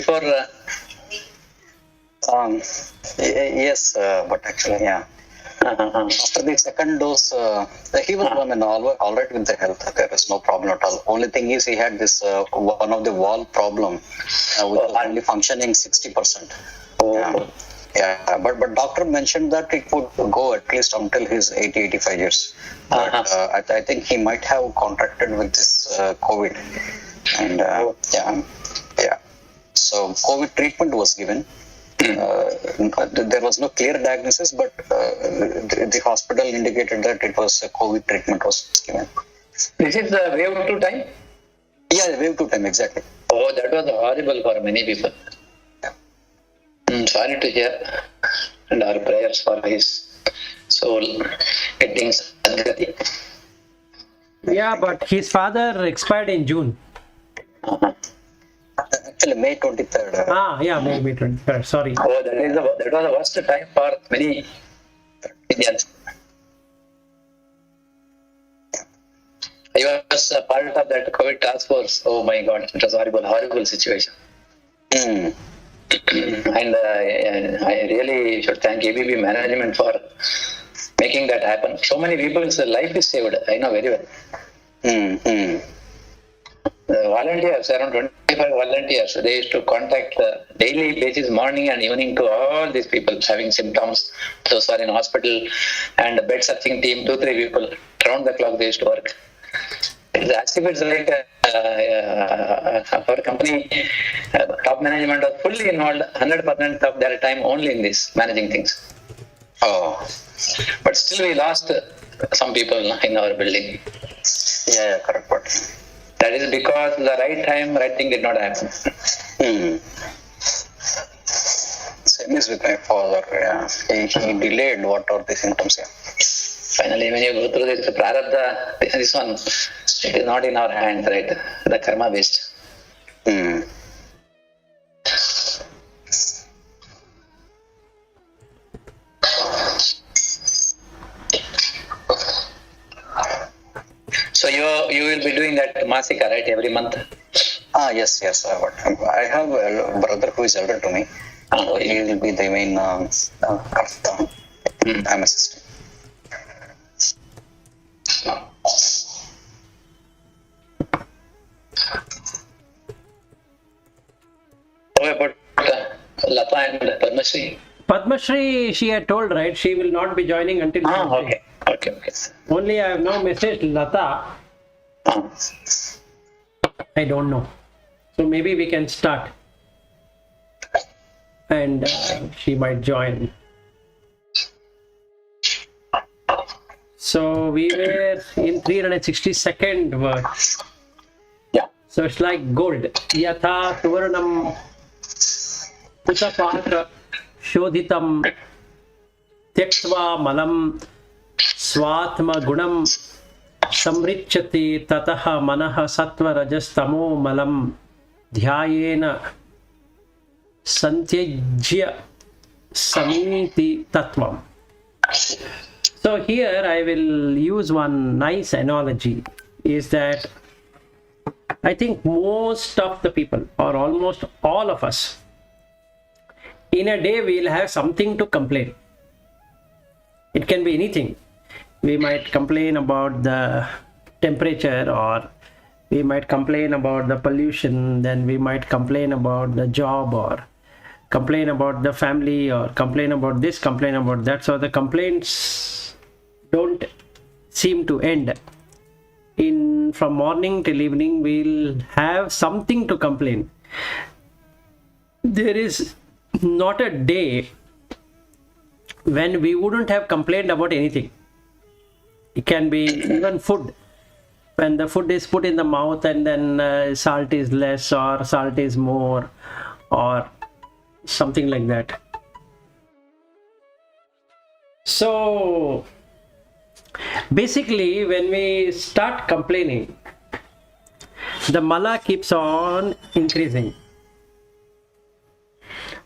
before? Yes, but actually, yeah. After the second dose, he was all right with the health. There was no problem at all. Only thing is he had this one of the valve problem, which was only functioning 60%. Yeah, but doctor mentioned that it would go at least until his 80-85 years. But I think he might have contracted with this COVID. And yeah. So COVID treatment was given. There was no clear diagnosis, but the hospital indicated that it was a COVID treatment was given. This is the wave 2 time? Yeah, wave 2 time, exactly. Oh, that was horrible for many people. Sorry to hear, and our prayers for his soul getting sadgati. Yeah, but his father expired in June. Actually, May 23rd. Yeah, May 23rd. Sorry. Oh, that was the worst time for many Indians. I was a part of that COVID task force. Oh my God, it was horrible situation. And I really should thank ABB management for making that happen. So many people's life is saved. I know very well. Volunteers, around 25 volunteers, they used to contact daily basis, morning and evening, to all these people having symptoms. Those are in hospital, and the bed searching team, 2-3 people, round the clock they used to work. It's as if it's like our company top management was fully involved 100% of their time only in this, managing things. But still we lost some people in our building. Yeah, correct. That is because the right time, right thing did not happen. Same is with my father. Yeah, he delayed what are the symptoms. Yeah. Finally, when you go through this prarabdha, this one, it is not in our hands, right? The karma based. So you will be doing that masika, right, every month? Yes. I have a brother who is elder to me. He will be the main karta. I'm assisting. What about Lata and Padmashri? Padmashri, she had told, right? She will not be joining until Tuesday. Okay. Only I have now messaged Lata. I don't know. So maybe we can start. And she might join. So we were in 362nd verse. Yeah. So it's like gold. Yatha Suvarnam Putapatra Shodhitam Tyaktva Malam Swatma Gunam Samrichati Tataha Manaha Sattva Rajastamo Malam Dhyayena Santyajya Samiti Tattvam. So here I will use one nice analogy, is that I think most of the people, or almost all of us, in a day we will have something to complain. It can be anything. We might complain about the temperature, or we might complain about the pollution, then we might complain about the job, or complain about the family, or complain about this, complain about that. So the complaints don't seem to end. From morning till evening we'll have something to complain. There is not a day when we wouldn't have complained about anything. It can be even food. When the food is put in the mouth and then salt is less or salt is more, or something like that. So basically, when we start complaining, the mala keeps on increasing.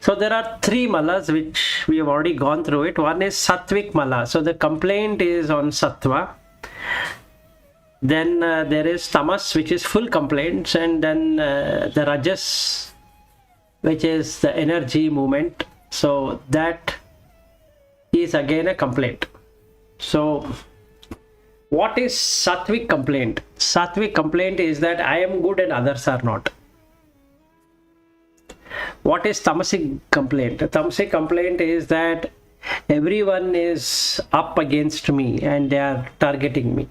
So there are three malas which we have already gone through it. One is sattvic mala. So the complaint is on sattva. Then there is tamas, which is full complaints, and then the rajas which is the energy movement. So that is again a complaint. So what is sattvic complaint? Sattvic complaint is that I am good and others are not. What is tamasic complaint? Tamasic complaint is that everyone is up against me and they are targeting me.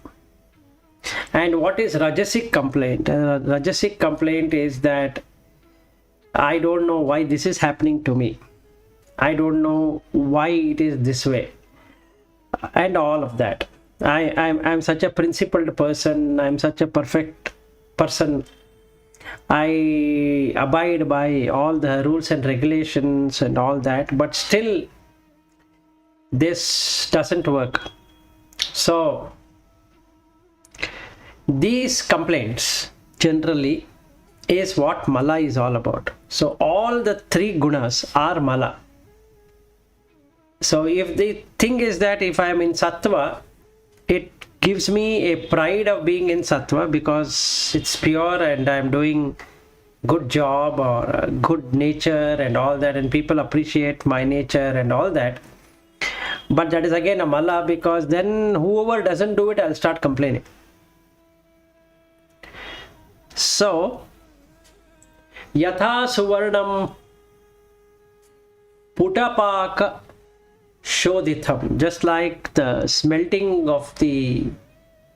And what is rajasic complaint? Rajasic complaint is that I don't know why this is happening to me. I don't know why it is this way. And all of that. I'm such a principled person. I'm such a perfect person. I abide by all the rules and regulations and all that. But still, this doesn't work. So, these complaints generally is what mala is all about. So all the three gunas are mala. So if the thing is that if I am in sattva, it gives me a pride of being in sattva because it's pure and I am doing good job or good nature and all that, and people appreciate my nature and all that. But that is again a mala, because then whoever doesn't do it, I'll start complaining. So yatha suvarnam putapaka shodhitham, just like the smelting of the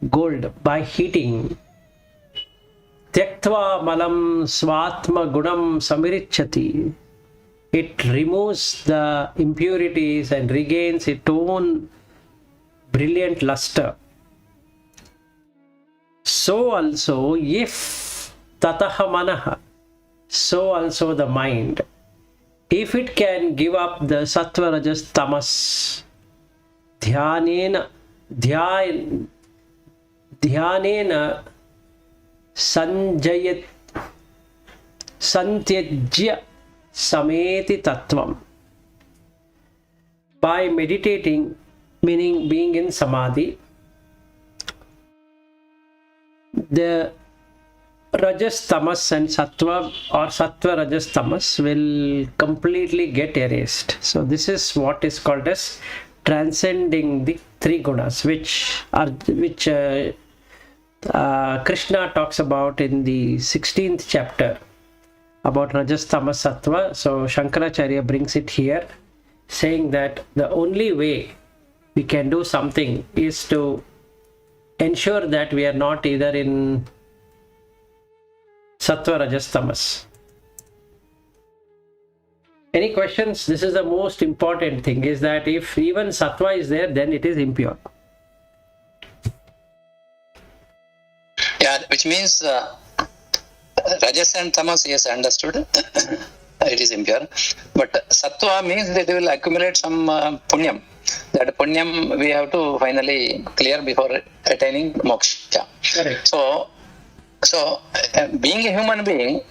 gold by heating, tyaktva malam svatma gunam samiricchati, it removes the impurities and regains its own brilliant luster. So also, if tataha manaha, so also the mind, if it can give up the sattva rajas tamas, dhyanena santyajya sameti tattvam, by meditating, meaning being in samadhi, the rajas tamas and sattva or sattva rajas tamas will completely get erased. So this is what is called as transcending the three gunas, which Krishna talks about in the 16th chapter about rajas tamas sattva. So Shankaracharya brings it here, saying that the only way we can do something is to ensure that we are not either in sattva rajas tamas. Any questions? This is the most important thing, is that if even sattva is there, then it is impure. Yeah, which means rajas and tamas, yes, understood. It is impure. But sattva means that they will accumulate some punyam. That punyam we have to finally clear before attaining moksha. Correct. So being a human being,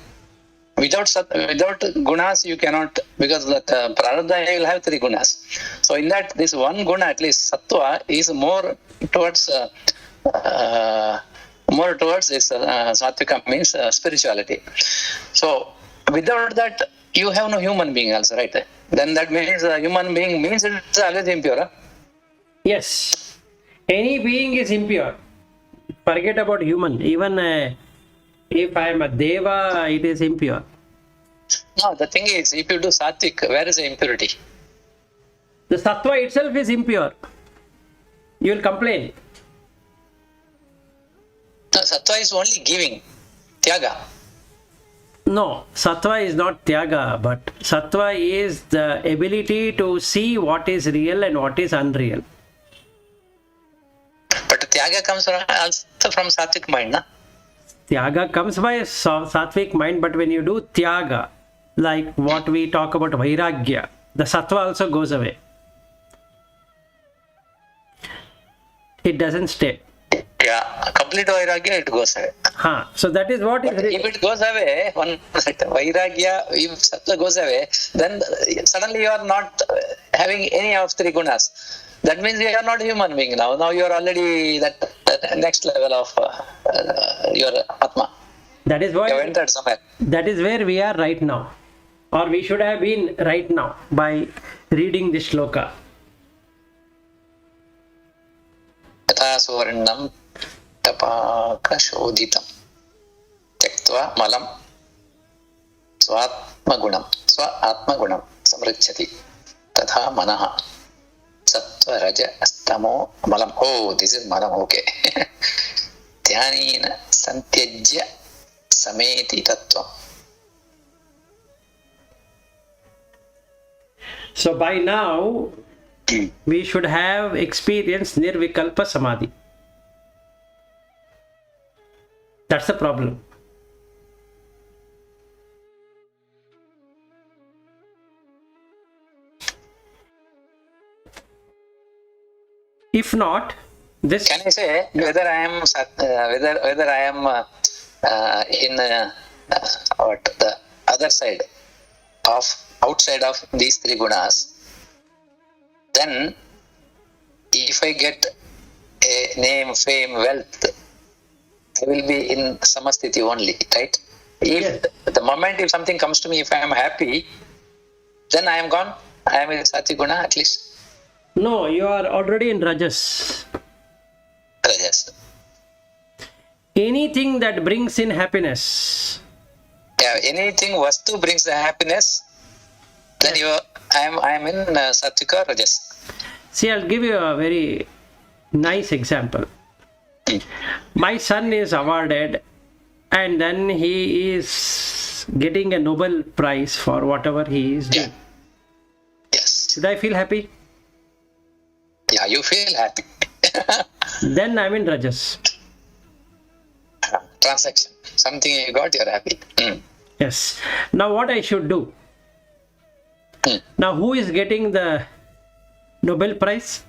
without gunas you cannot, because that prarabdha will have three gunas. So in that, this one guna, at least sattva, is more towards this sattvika, means spirituality. So without that, you have no human being also, right? Then that means human being means it's always impure. Huh? Yes. Any being is impure. Forget about human. Even if I am a deva, it is impure. No, the thing is, if you do sattvic, where is the impurity? The sattva itself is impure. You will complain. No, sattva is only giving, tyaga. No, sattva is not tyaga, but sattva is the ability to see what is real and what is unreal. But tyaga comes also from sattvic mind, na? Tyaga comes by sattvic mind, but when you do tyaga, like what we talk about vairagya, the sattva also goes away. It doesn't stay. Yeah, complete vairagya, it goes away. So that is what but if it goes away, vairagya, if sattva goes away, then suddenly you are not having any of three gunas. That means you are not a human being now. Now you are already that next level of your atma. That is why. You have entered somewhere. That is where we are right now. or we should have been right now by reading this shloka. Tata suvarnam tapaka shodhitam tyaktva malam svatmagunam samrichyati tatha manaha sattva raja astamo malam. Oh, this is malam. Okay. Dhyanina santyajya sameti tattvam. So by now we should have experienced nirvikalpa samadhi. That's the problem. If not, this Can I say whether I am whether I am in what the other side of outside of these three gunas? Then, if I get a name, fame, wealth, I will be in samasthiti only, right? If the moment if something comes to me, if I am happy, then I am gone. I am in satviguna at least. No, you are already in Rajas. Rajas. Anything that brings in happiness. Yeah, anything vastu brings the happiness, then I am in sattvika rajas. See, I'll give you a very nice example. My son is awarded and then he is getting a Nobel Prize for whatever he is doing. Yes. Should I feel happy? Yeah, you feel happy. Then I'm in Rajas. Transaction. Something you got, you're happy. Yes. Now what I should do? Now who is getting the Nobel Prize?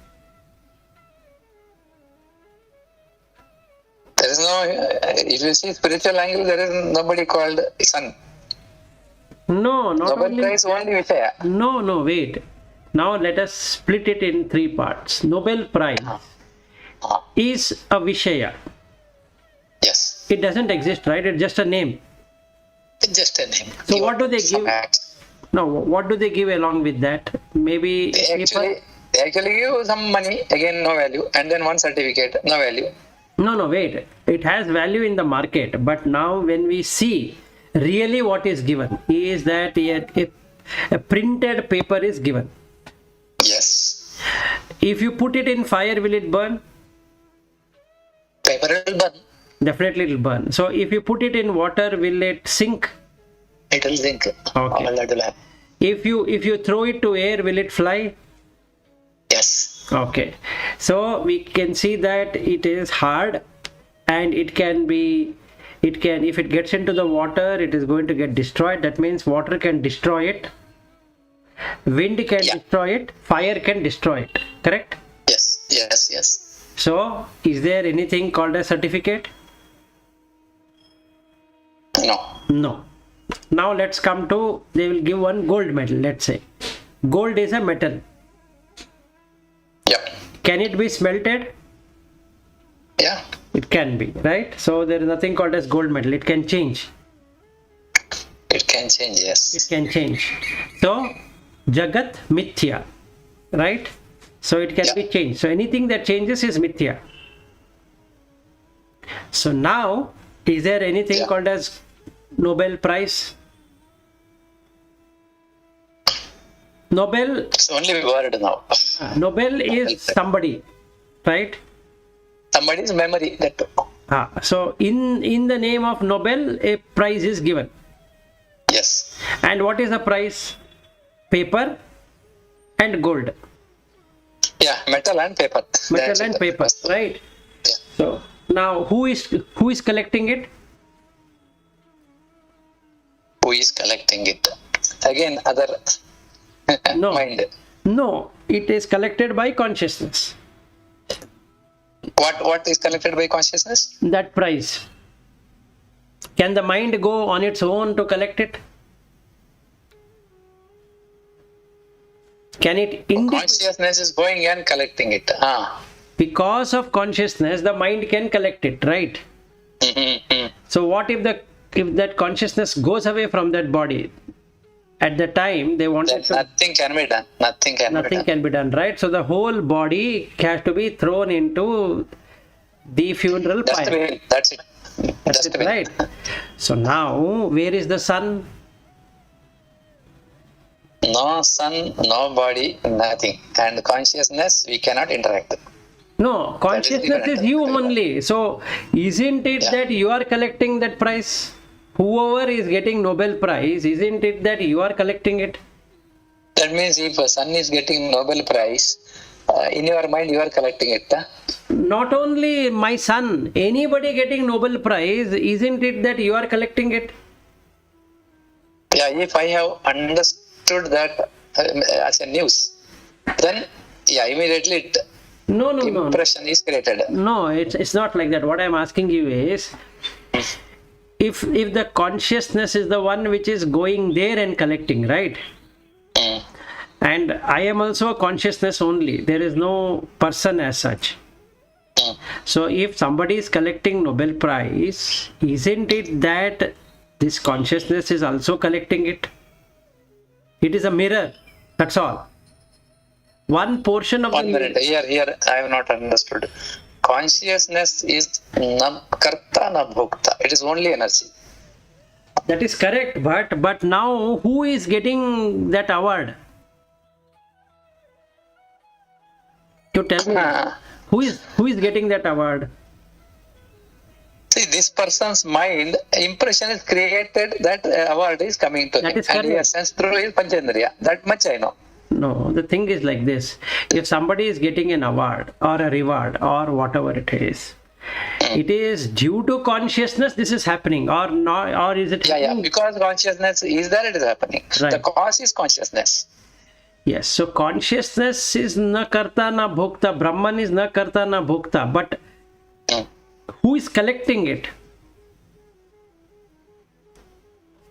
There is no, if you see spiritual angle, there is nobody called son. No, not Nobel only. Prize only Vishaya. No, wait. Now let us split it in three parts. Nobel Prize is a Vishaya. Yes. It doesn't exist, right? It's just a name. It's just a name. So what do they give? Acts. No, what do they give along with that? Maybe They actually give some money, again no value, and then one certificate, no value. No, wait. It has value in the market, but now when we see really what is given is that a printed paper is given. Yes. If you put it in fire, will it burn? Paper will burn. Definitely it will burn. So if you put it in water, will it sink? It will sink. Okay. All that will happen. If you throw it to air, will it fly? Yes. Okay. So we can see that it is hard and it can if it gets into the water, it is going to get destroyed. That means water can destroy it. Wind can destroy it. Fire can destroy it. Correct? Yes. So is there anything called a certificate? No. Now let's come to, they will give one gold medal, let's say. Gold is a metal. Yep. Can it be smelted? Yeah. It can be, right? So there is nothing called as gold medal. It can change. It can change, yes. It can change. So Jagat Mithya, right? So it can be changed. So anything that changes is Mithya. So now, is there anything called as Nobel Prize? Nobel. It's only word now. Nobel is somebody, right? Somebody's memory. That. So in the name of Nobel, a prize is given. Yes. And what is the prize? Paper and gold. Yeah, metal and paper. Metal and paper, right? Yeah. So now who is collecting it? Who is collecting it? Again, other mind. No, it is collected by consciousness. What is collected by consciousness? That prize. Can the mind go on its own to collect it? Can it consciousness is going and collecting it. Because of consciousness, the mind can collect it, right? Mm-hmm. So what if that consciousness goes away from that body? At the time, they wanted to. Nothing can be done. Nothing can be done, right? So the whole body has to be thrown into the funeral pyre. That's it. That's it, right? So now, where is the sun? No sun, no body, nothing. And consciousness, we cannot interact. No, consciousness is you only. So, isn't it that you are collecting that prize? Whoever is getting Nobel Prize, isn't it that you are collecting it? That means if a son is getting Nobel Prize, in your mind you are collecting it. Not only my son, anybody getting Nobel Prize, isn't it that you are collecting it? Yeah, if I have understood that as a news, then immediately impression is created. No, it's not like that. What I'm asking you is, if the consciousness is the one which is going there and collecting, right? And I am also a consciousness only. There is no person as such. So if somebody is collecting Nobel Prize, isn't it that this consciousness is also collecting it? It is a mirror. That's all. One portion of One minute. Here I have not understood. Consciousness is na karta na bhokta. It is only energy. That is correct. But now who is getting that award? You tell me. Who is getting that award? See, this person's mind impression is created that award is coming to him. And he has sensed through his Panchendriya. That much I know. No, the thing is like this. If somebody is getting an award or a reward or whatever it is due to consciousness this is happening or not, or is it happening? Because consciousness is there, it is happening. Right. The cause is consciousness. Yes, so consciousness is na karta na bhokta, Brahman is na karta na bhokta, but who is collecting it?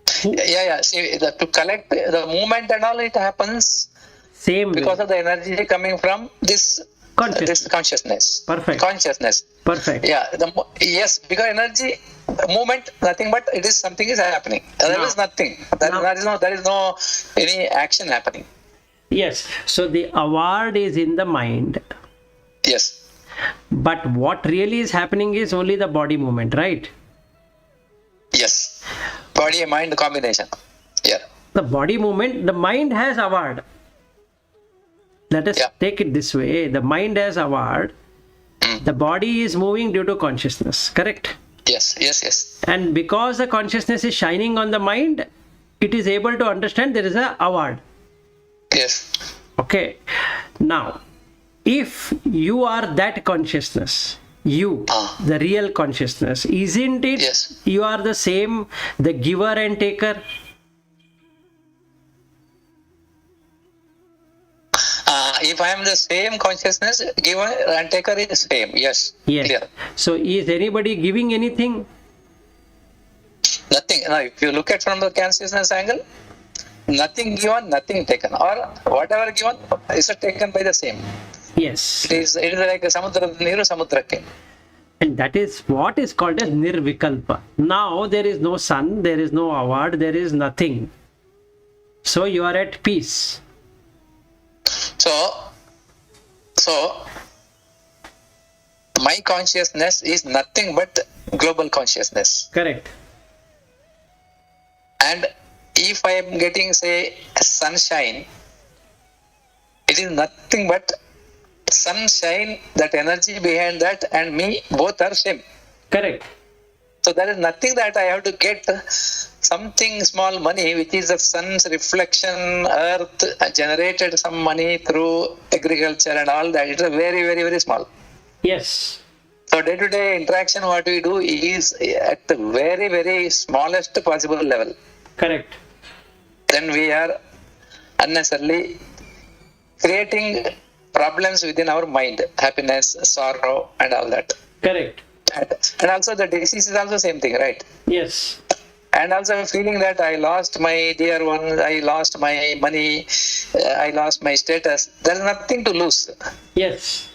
See, to collect the movement and all, it happens same because way. of the energy coming from this consciousness. Perfect. Consciousness. Perfect. Yeah. Yes, because energy, movement, nothing but it is something is happening. There is nothing. There is no any action happening. Yes. So the award is in the mind. Yes. But what really is happening is only the body movement, right? Yes. Body and mind combination. Yeah. The body movement, the mind has award. Let us take it this way. The mind has award. The body is moving due to consciousness. Correct? Yes. And because the consciousness is shining on the mind, it is able to understand there is a award. Yes. Okay. Now, if you are that consciousness, the real consciousness, isn't it you are the same, the giver and taker? If I am the same consciousness, giver and taker is same. Yes. Clear. So is anybody giving anything? Nothing. Now, if you look at from the consciousness angle, nothing given, nothing taken, or whatever given is taken by the same. Yes. It is like a samudra, niru samudrake. And that is what is called as nirvikalpa. Now there is no sun, there is no award, there is nothing. So you are at peace. So my consciousness is nothing but global consciousness. Correct. And if I am getting, say, sunshine, it is nothing but sunshine, that energy behind that and me, both are same. Correct. So there is nothing that I have to get something small money, which is the sun's reflection, earth generated some money through agriculture and all that. It is very, very, very small. Yes. So day-to-day interaction, what we do is at the very, very smallest possible level. Correct. Then we are unnecessarily creating problems within our mind, happiness, sorrow, and all that. Correct. And also the disease is also same thing, right? Yes. And also feeling that I lost my dear one, I lost my money, I lost my status. There is nothing to lose. Yes.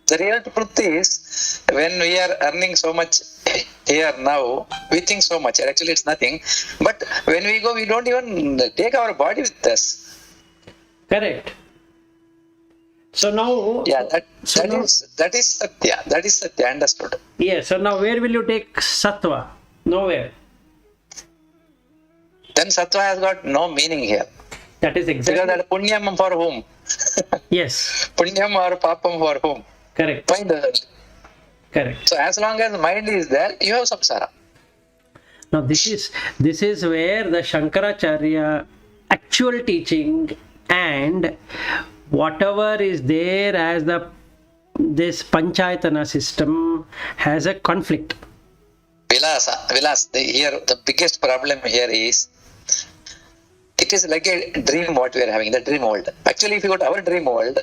The real truth is, when we are earning so much here now, we think so much. Actually, it's nothing. But when we go, we don't even take our body with us. Correct. So now, Yeah, that now, is satya. That is satya. Understood. yeah. So now, where will you take sattva? Nowhere. Then sattva has got no meaning here. That is exactly. Because that punyam for whom? Yes. Punyam or papam for whom? Correct. Mind. Correct. So as long as mind is there, you have samsara. Now this is where the Shankaracharya actual teaching and whatever is there as this Panchayatana system has a conflict. Vilas, here the biggest problem here is it is like a dream what we are having, the dream world. Actually, if you go to our dream world,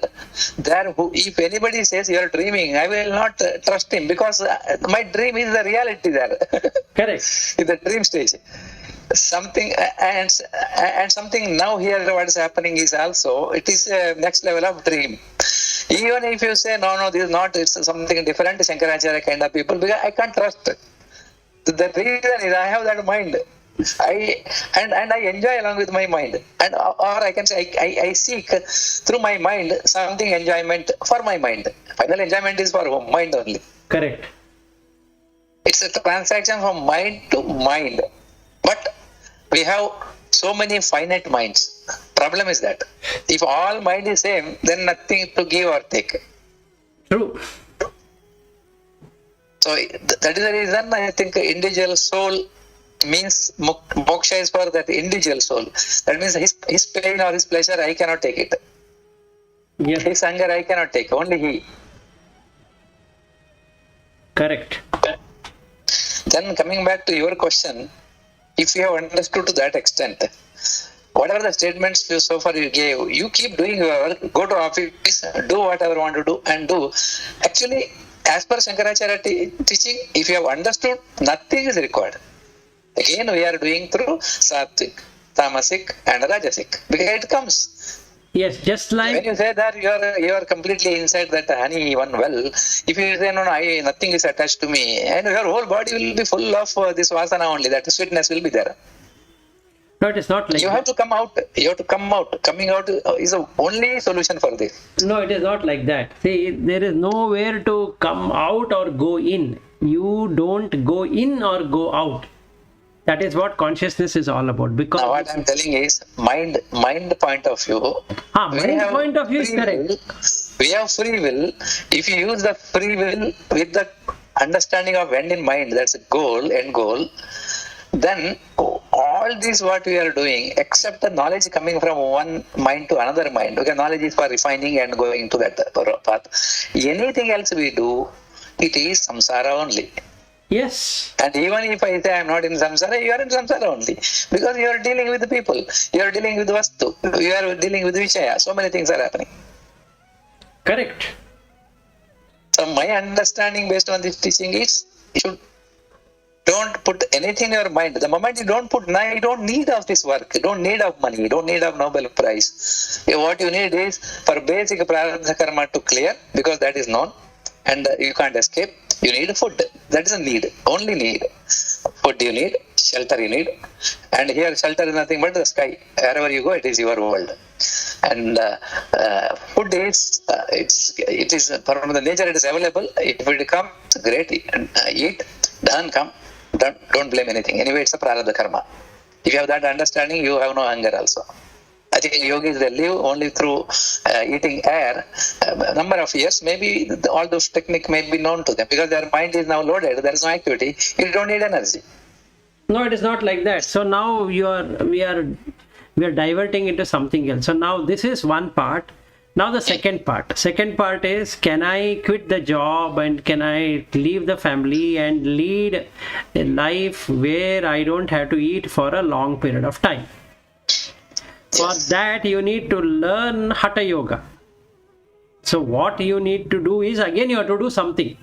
there, if anybody says you are dreaming, I will not trust him because my dream is the reality there. Correct. In the dream stage. Something and something now here what is happening is also it is a next level of dream. Even if you say no, this is not, it's something different, Shankaracharya kind of people, because I can't trust. The reason is I have that mind. I enjoy along with my mind, and or I can say I seek through my mind something enjoyment for my mind. Final enjoyment is for mind only. Correct. It's a transaction from mind to mind, but we have so many finite minds. Problem is that if all mind is same, then nothing to give or take. True. So that is the reason I think individual soul means moksha is for that individual soul. That means his pain or his pleasure, I cannot take it. Yes. His anger, I cannot take. Only he. Correct. Then coming back to your question, if you have understood to that extent, whatever the statements you so far you gave, you keep doing your work, go to office, do whatever you want to do and do. Actually, as per Shankaracharya teaching, if you have understood, nothing is required. Again, we are doing through Sattvic, Tamasic and Rajasic. Because it comes. Yes, just like when you say that you are completely inside that honey one well, if you say no, nothing is attached to me, and your whole body will be full of this vasana only, that sweetness will be there. no, it is not like You have to come out. You have to come out. Coming out is the only solution for this. No, it is not like that. See, there is nowhere to come out or go in. You don't go in or go out. That is what consciousness is all about. Because Now what I am telling is mind point of view. mind point of view is correct. We have free will. If you use the free will with the understanding of end in mind, that's a goal, end goal, then all this what we are doing, except the knowledge coming from one mind to another mind, because knowledge is for refining and going to that path. Anything else we do, it is samsara only. Yes. And even if I say I am not in samsara, you are in samsara only. Because you are dealing with the people, you are dealing with vastu, you are dealing with Vishaya. So many things are happening. Correct. So my understanding based on this teaching is, you should don't put anything in your mind. The moment you don't put, you don't need of this work, you don't need of money, you don't need of Nobel Prize. What you need is for basic prarabdha karma to clear, because that is known and you can't escape. You need food. That is a need. Only need. Food you need, shelter you need. And here shelter is nothing but the sky. Wherever you go, it is your world. And food is, it is from the nature it is available. If it comes, great. Eat, done, come. Don't blame anything. Anyway, it's a prarabdha karma. If you have that understanding, you have no hunger also. I think yogis, they live only through eating air. Number of years, maybe all those techniques may be known to them because their mind is now loaded. There is no activity. You don't need energy. No, it is not like that. So now we are diverting into something else. So now this is one part. Now the second part. Second part is, can I quit the job and can I leave the family and lead a life where I don't have to eat for a long period of time? For that, you need to learn Hatha Yoga. So what you need to do is, again, you have to do something.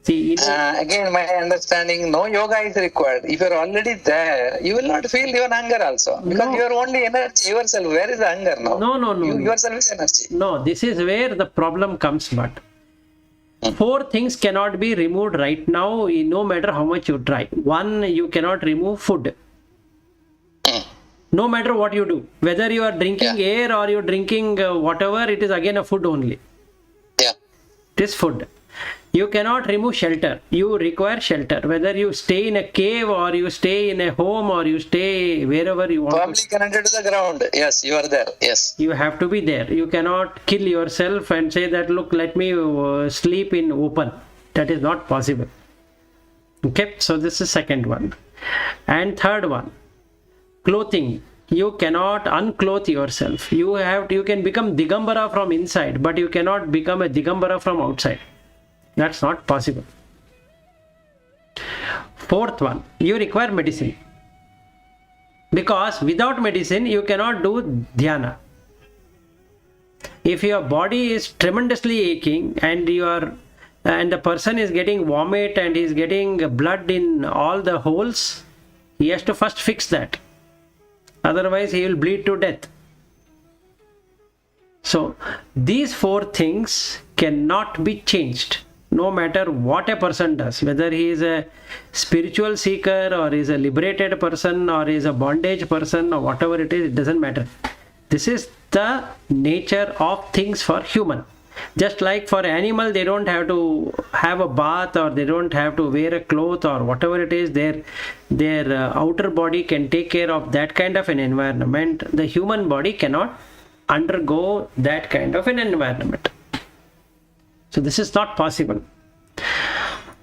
See, again, my understanding, no yoga is required. If you are already there, you will not feel your hunger also. Because you are only energy yourself. Where is the hunger now? No. You yourself is energy. No, this is where the problem comes, but Four things cannot be removed right now, no matter how much you try. One, you cannot remove food. No matter what you do, whether you are drinking air or you're drinking whatever, it is again a food only. Yeah. It is food. You cannot remove shelter. You require shelter. Whether you stay in a cave or you stay in a home or you stay wherever you want. Firmly connected to the ground. Yes, you are there. Yes. You have to be there. You cannot kill yourself and say that, look, let me sleep in open. That is not possible. Okay, so this is second one. And third one, clothing. You cannot unclothe yourself. You can become Digambara from inside, but you cannot become a Digambara from outside. That's not possible. Fourth one, you require medicine. Because without medicine, you cannot do dhyana. If your body is tremendously aching and the person is getting vomit and is getting blood in all the holes, he has to first fix that. Otherwise, he will bleed to death. So, these four things cannot be changed, no matter what a person does, whether he is a spiritual seeker or is a liberated person or is a bondage person or whatever it is, it doesn't matter. This is the nature of things for human. Just like for animal, they don't have to have a bath or they don't have to wear a cloth or whatever it is, their outer body can take care of that kind of an environment. The human body cannot undergo that kind of an environment. So this is not possible.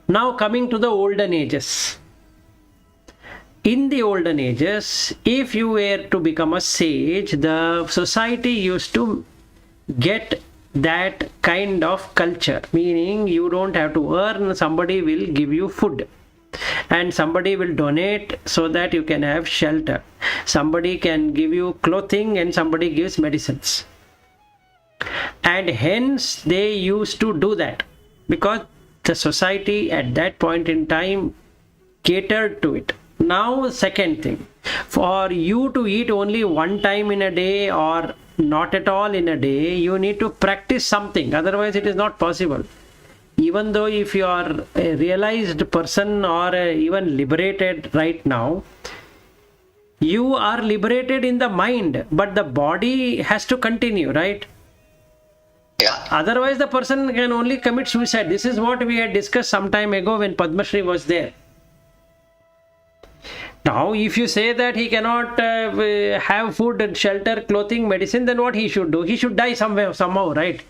Now coming to the Olden Ages. In the Olden Ages, if you were to become a sage, the society used to get that kind of culture, meaning you don't have to earn, somebody will give you food and somebody will donate so that you can have shelter. Somebody can give you clothing and somebody gives medicines. And hence they used to do that because the society at that point in time catered to it. Now, second thing, for you to eat only one time in a day or not at all in a day, you need to practice something, otherwise it is not possible. Even though if you are a realized person or even liberated right now, you are liberated in the mind, but the body has to continue, right? Yeah. Otherwise the person can only commit suicide. This is what we had discussed some time ago when Padma Shri was there. Now, if you say that he cannot have food, shelter, clothing, medicine, then what he should do? He should die somehow, right?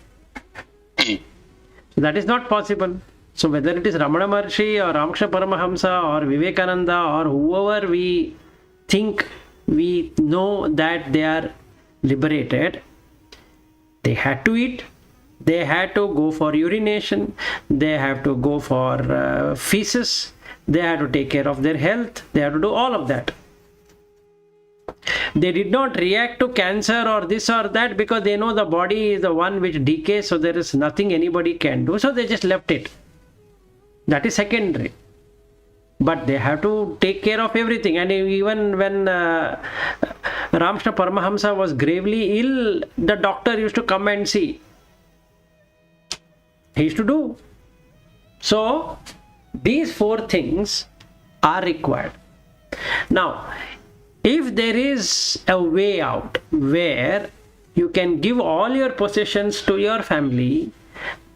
That is not possible. So whether it is Ramana Maharshi or Ramakrishna Paramahamsa or Vivekananda or whoever we think we know that they are liberated, they had to eat, they had to go for urination, they have to go for feces, they had to take care of their health, they had to do all of that. They did not react to cancer or this or that because they know the body is the one which decays, so there is nothing anybody can do, so they just left it. That is secondary. But they have to take care of everything. And even when Ramakrishna Paramahamsa was gravely ill, the doctor used to come and see. He used to do. So, these four things are required. Now, if there is a way out where you can give all your possessions to your family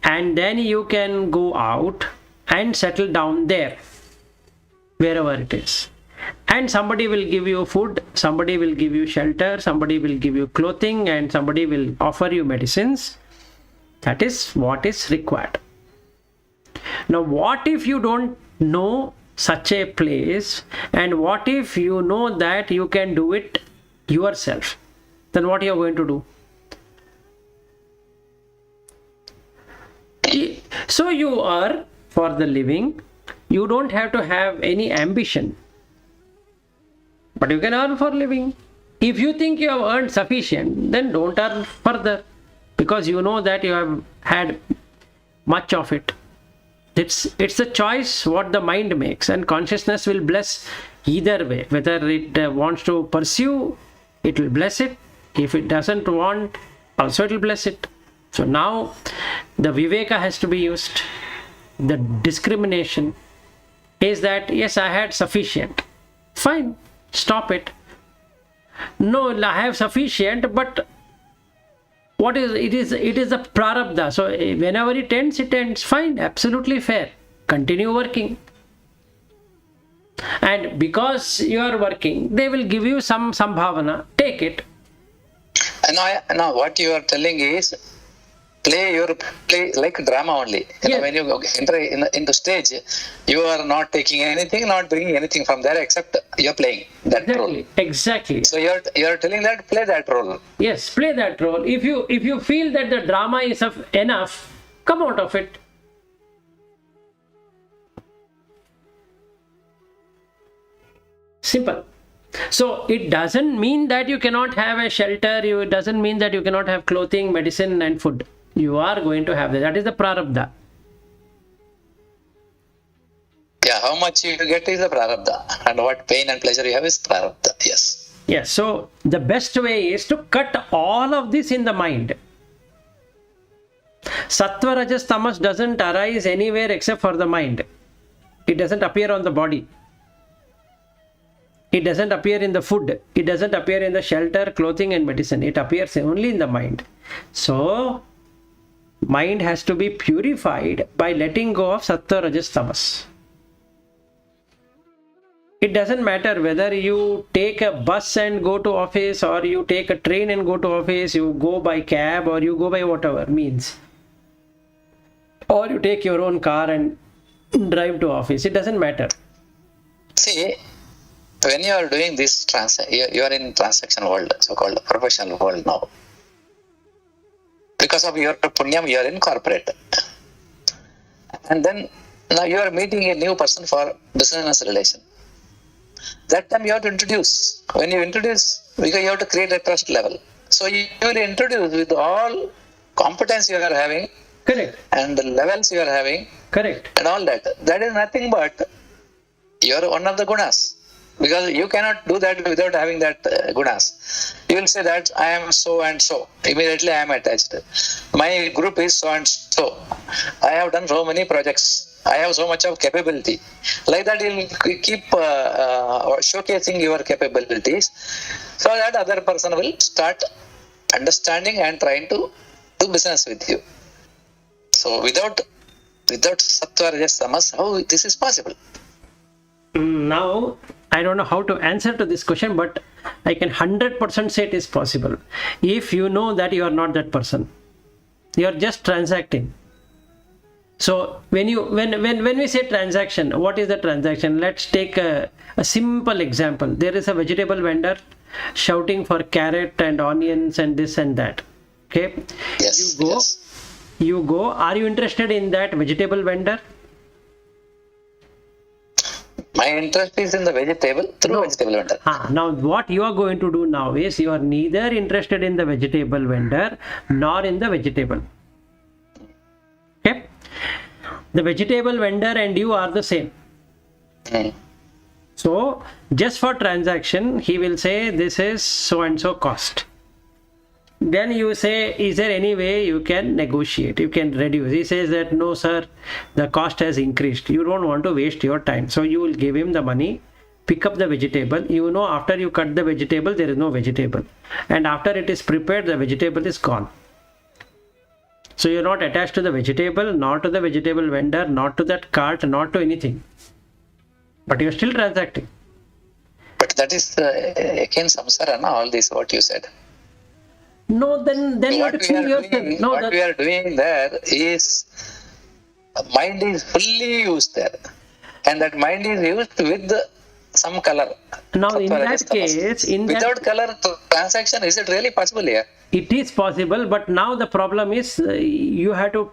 and then you can go out and settle down there, wherever it is, and somebody will give you food, somebody will give you shelter, somebody will give you clothing, and somebody will offer you medicines, that is what is required. Now, what if you don't know such a place, and what if you know that you can do it yourself? Then what you are going to do? So you are for the living, you don't have to have any ambition, but you can earn for living. If you think you have earned sufficient, then don't earn further, because you know that you have had much of it. It's the choice what the mind makes, and consciousness will bless either way. Whether it wants to pursue, it will bless it. If it doesn't want, also it will bless it. So now the Viveka has to be used. the discrimination is that, yes, I had sufficient. Fine, stop it. No, I have sufficient, but what is it? It is a prarabdha. So whenever it ends, fine, absolutely fair. Continue working. And because you are working, they will give you some bhavana. Take it. Now what you are telling is, play like drama only. Yeah. When you enter into stage, you are not taking anything, not doing anything from there except you are playing that role. Exactly. So you are telling that play that role. Yes, play that role. If you feel that the drama is enough, come out of it. Simple. So it doesn't mean that you cannot have a shelter. It doesn't mean that you cannot have clothing, medicine, and food. You are going to have that. That is the prarabdha. Yeah, how much you get is the prarabdha, and what pain and pleasure you have is prarabdha. Yes. Yes. So the best way is to cut all of this in the mind. Sattva, Rajas, Tamas doesn't arise anywhere except for the mind. It doesn't appear on the body. It doesn't appear in the food. It doesn't appear in the shelter, clothing, and medicine. It appears only in the mind. So, mind has to be purified by letting go of Sattva, Rajas, Tamas. It doesn't matter whether you take a bus and go to office, or you take a train and go to office, you go by cab, or you go by whatever means, or you take your own car and drive to office. It doesn't matter. See, when you are doing this you are in transaction world, so-called professional world now. Because of your punyam, you are in corporate. And then now you are meeting a new person for business relation. That time you have to introduce. When you introduce, because you have to create a trust level. So you will introduce with all competence you are having. Correct. And the levels you are having. Correct. And all that. That is nothing but you are one of the gunas. Because you cannot do that without having that gunas. You will say that I am so and so. Immediately I am attached. My group is so and so. I have done so many projects. I have so much of capability. Like that you will keep showcasing your capabilities, so that other person will start understanding and trying to do business with you. So without sattva, rajas, tamas, how this is possible? Now, I don't know how to answer to this question, but I can 100% say it is possible. If you know that you are not that person, you are just transacting. So when we say transaction, what is the transaction? Let's take a simple example. There is a vegetable vendor shouting for carrot and onions and this and that. Okay. Yes. You go. Are you interested in that vegetable vendor? My interest is in the vegetable through vegetable vendor. Now what you are going to do now is, you are neither interested in the vegetable vendor nor in the vegetable. Okay. The vegetable vendor and you are the same. So just for transaction, he will say this is so and so cost. Then you say, is there any way you can negotiate, you can reduce? He says that no sir, the cost has increased. You don't want to waste your time, so you will give him the money, pick up the vegetable. You know, after you cut the vegetable, there is no vegetable, and after it is prepared, the vegetable is gone. So you're not attached to the vegetable, not to the vegetable vendor, not to that cart, not to anything, but you're still transacting. But that is again samsara, na, all this what you said. No, then you have to kill yourself. No, what we are doing there is, mind is fully used there, and that mind is used with some color. Now in that case, without color transaction, is it really possible here? It is possible, but now the problem is you have to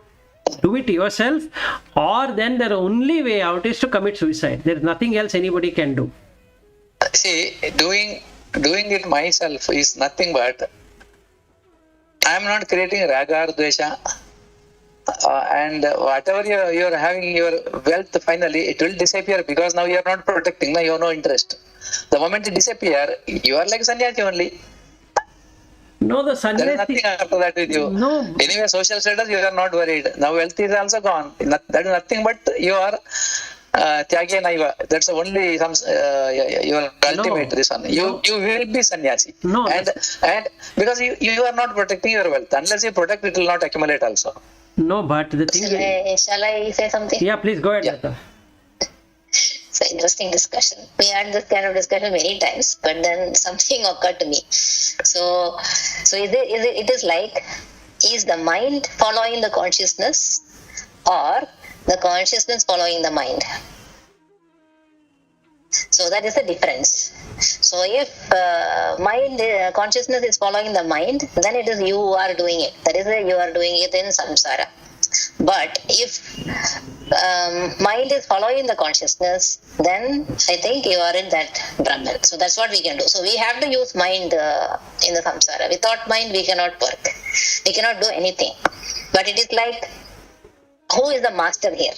do it yourself, or then the only way out is to commit suicide. There is nothing else anybody can do. See, doing it myself is nothing but, I am not creating raga or dvesha, and whatever you are having, your wealth, finally it will disappear, because now you are not protecting, now you have no interest. The moment it disappear, you are like sannyasi only. No, the There is nothing sannyasi. after that with you. No. Anyway, social status, you are not worried. Now wealth is also gone. That is nothing but you are Tyagya Naiva. That's the only your ultimate this one. You will be sannyasi. No. And because you are not protecting your wealth. Unless you protect, it will not accumulate also. No, but the thing is... Shall I say something? Yeah, please go ahead. Yeah. It's an interesting discussion. We had this kind of discussion many times, but then something occurred to me. So it is like, is the mind following the consciousness or the consciousness following the mind? So that is the difference. So if consciousness is following the mind, then it is you who are doing it. That is, you are doing it in samsara. But if mind is following the consciousness, then I think you are in that Brahman. So that's what we can do. So we have to use mind in the samsara. Without mind, we cannot work. We cannot do anything. But it is like, who is the master here?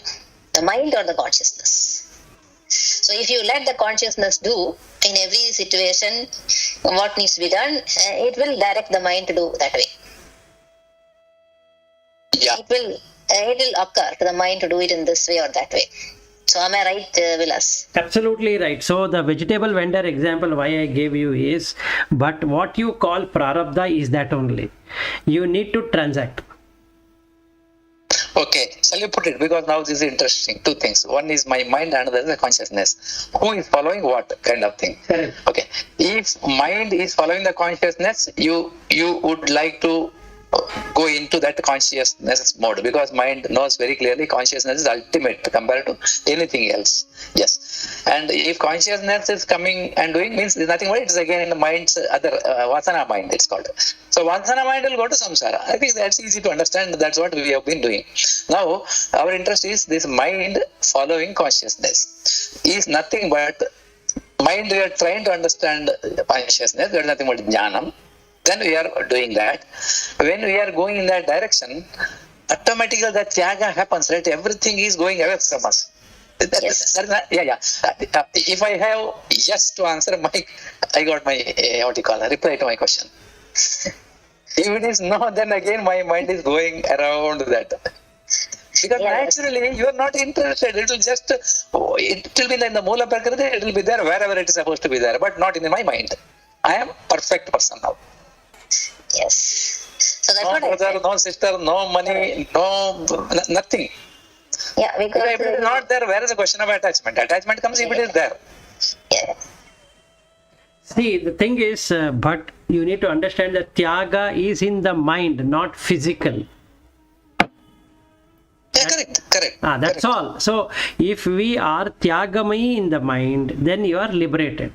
The mind or the consciousness? So if you let the consciousness do in every situation what needs to be done, it will direct the mind to do that way. Yeah. It will occur to the mind to do it in this way or that way. So am I right, Vilas? Absolutely right. So the vegetable vendor example why I gave you is, but what you call prarabdha is that only. You need to transact. Okay, shall you put it? Because now this is interesting. Two things. One is my mind, another is the consciousness. Who is following what kind of thing? Correct. Okay. If mind is following the consciousness, you would like to go into that consciousness mode, because mind knows very clearly consciousness is ultimate compared to anything else. Yes. And if consciousness is coming and doing, means there's nothing but it is again in the mind's other vasana mind, it's called. So vasana mind will go to samsara. I think that's easy to understand. That's what we have been doing. Now our interest is this mind following consciousness is nothing but mind. We are trying to understand consciousness. There is nothing but jnanam. Then we are doing that. When we are going in that direction, automatically the tyaga happens, right? Everything is going away from us. Yes. If I have yes to answer I got my reply to my question. If it is no, then again my mind is going around that. Because naturally you are not interested. It will just, it will be in the Moola Prakriti, it will be there wherever it is supposed to be there, but not in my mind. I am perfect person now. Yes. So that's No what I brother, said. no sister, no money, nothing. Yeah, because If it is not there, where is the question of attachment? Attachment comes if it is there. yeah. See, the thing is, but you need to understand that tyaga is in the mind, not physical. Yeah, correct. That's all. So if we are tyagamai in the mind, then you are liberated.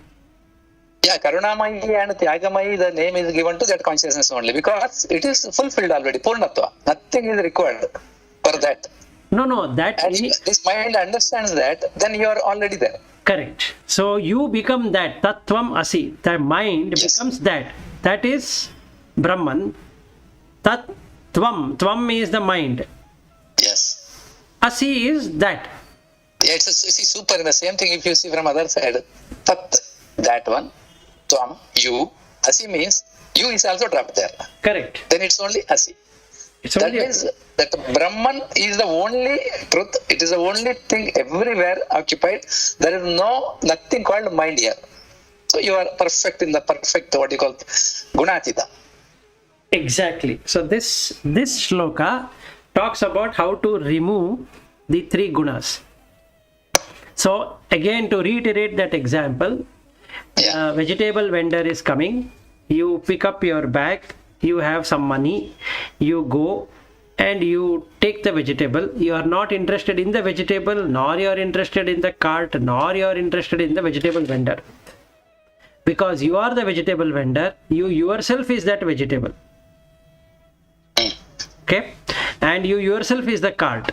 Yeah, Karunamayi and Tyagamayi, the name is given to that consciousness only, because it is fulfilled already, Purnatva. Nothing is required for that. No, that... And if this mind understands that, then you are already there. Correct. So you become that, Tattvam Asi. The mind becomes that. That is Brahman. Tattvam. Tvam is the mind. Yes. Asi is that. Yeah, it's super in the same thing if you see from other side. Tat, that one. Tvam, you. Asi means you is also dropped there. Correct. Then it's only Asi. That means that Brahman is the only truth. It is the only thing everywhere occupied. There is nothing called mind here. So you are perfect in the perfect, what you call, Gunatita. Exactly. So this shloka talks about how to remove the three gunas. So again, to reiterate that example, vegetable vendor is coming. You pick up your bag. You have some money, you go and you take the vegetable. You are not interested in the vegetable, nor you are interested in the cart, nor you are interested in the vegetable vendor. Because you are the vegetable vendor, you yourself is that vegetable. Okay? And you yourself is the cart.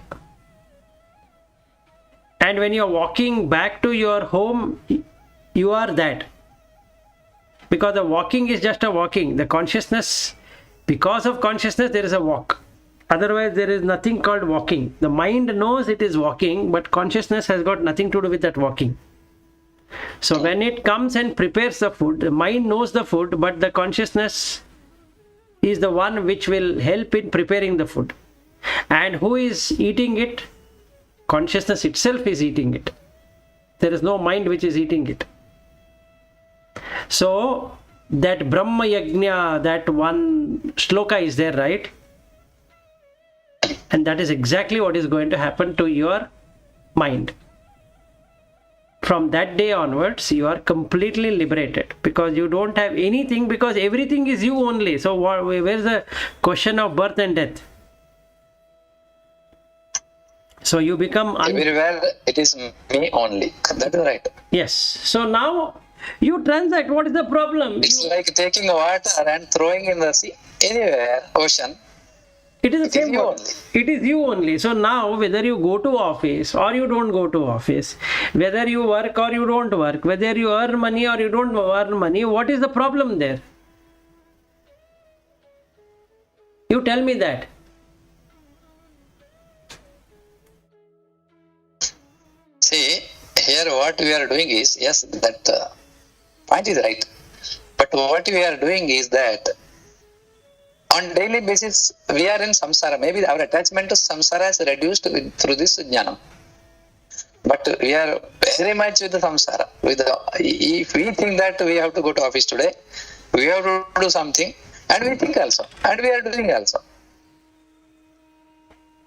And when you are walking back to your home, you are that. Because the walking is just a walking. The consciousness, because of consciousness, there is a walk. Otherwise, there is nothing called walking. The mind knows it is walking, but consciousness has got nothing to do with that walking. So when it comes and prepares the food, the mind knows the food, but the consciousness is the one which will help in preparing the food. And who is eating it? Consciousness itself is eating it. There is no mind which is eating it. So that Brahma Yajna, that one shloka is there, right? And that is exactly what is going to happen to your mind. From that day onwards, you are completely liberated, because you don't have anything, because everything is you only. So where's the question of birth and death? So you become everywhere it is me only. That is right. Yes. So now you transact. What is the problem? It's like taking water and throwing in the sea. Anywhere, ocean. It is the same you word. only. It is you only. So now, whether you go to office or you don't go to office, whether you work or you don't work, whether you earn money or you don't earn money, what is the problem there? You tell me that. See, here what we are doing is, yes, that point is right. But what we are doing is that on daily basis, we are in samsara. Maybe our attachment to samsara is reduced through this jnana. But we are very much with the samsara. If we think that we have to go to office today, we have to do something, and we think also, and we are doing also.